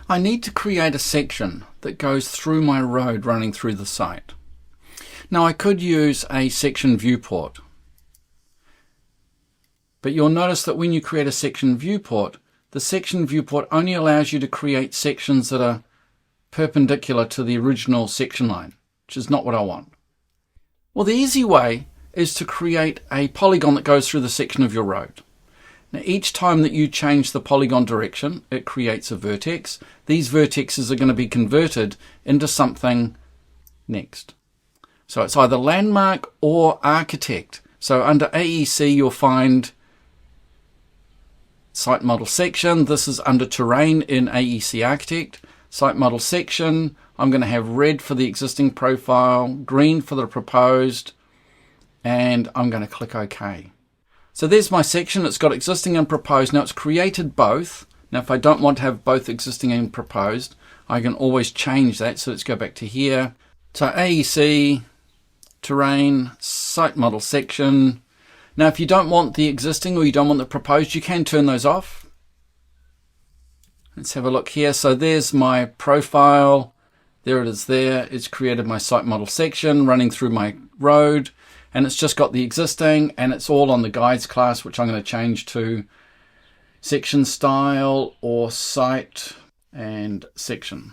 I need to create a section that goes through my road running through the site. Now I could use a section viewport, but you'll notice that when you create a section viewport, the section viewport only allows you to create sections that are perpendicular to the original section line, which is not what I want. Well, the easy way is to create a polygon that goes through the section of your road. Now, each time that you change the polygon direction, it creates a vertex. These vertexes are going to be converted into something next. So it's either landmark or architect. So under AEC, you'll find site model section. This is under terrain in AEC architect. Site model section, I'm going to have red for the existing profile, green for the proposed, and I'm going to click OK. So there's my section. It's got existing and proposed. Now it's created both. Now if I don't want to have both existing and proposed, I can always change that. So let's go back to here. So AEC, terrain, site model section. Now if you don't want the existing or you don't want the proposed, you can turn those off. Let's have a look here. So there's my profile. There it is there. It's created my site model section running through my road. And it's just got the existing, and it's all on the guides class, which I'm going to change to section style or site and section.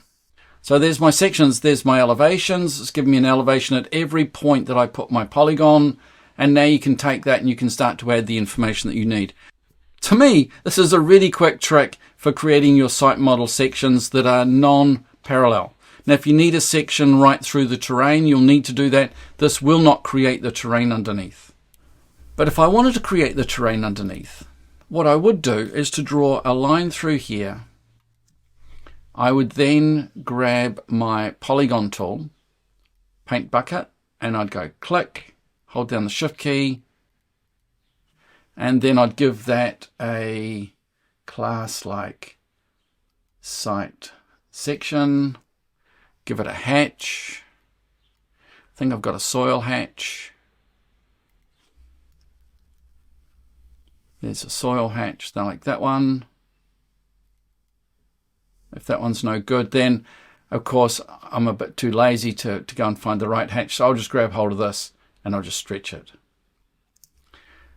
So there's my sections, there's my elevations. It's giving me an elevation at every point that I put my polygon. And now you can take that and you can start to add the information that you need. To me, this is a really quick trick for creating your site model sections that are non-parallel. Now, if you need a section right through the terrain, you'll need to do that. This will not create the terrain underneath. But if I wanted to create the terrain underneath, what I would do is to draw a line through here. I would then grab my polygon tool, paint bucket, and I'd go click, hold down the shift key, and then I'd give that a class like site section. Give it a hatch. I think I've got a soil hatch. There's a soil hatch. I like that one. If that one's no good, then of course I'm a bit too lazy to go and find the right hatch. So I'll just grab hold of this and I'll just stretch it.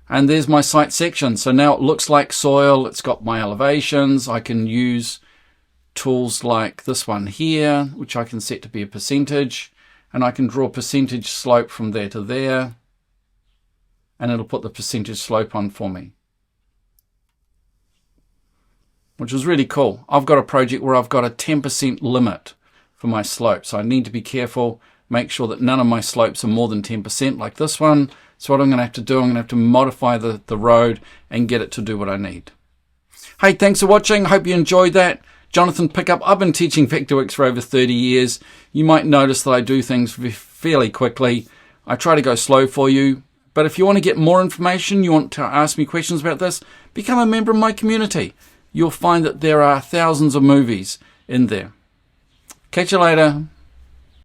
And there's my site section. So now it looks like soil. It's got my elevations. I can use tools like this one here, which I can set to be a percentage, and I can draw percentage slope from there to there, and it'll put the percentage slope on for me, which is really cool. I've got a project where I've got a 10% limit for my slope, so I need to be careful, make sure that none of my slopes are more than 10% like this one. So what I'm going to have to do, I'm going to have to modify the road and get it to do what I need. Hey, thanks for watching. Hope you enjoyed that. Jonathan Pickup. I've been teaching Vectorworks for over 30 years. You might notice that I do things fairly quickly. I try to go slow for you. But if you want to get more information, you want to ask me questions about this, become a member of my community. You'll find that there are thousands of movies in there. Catch you later.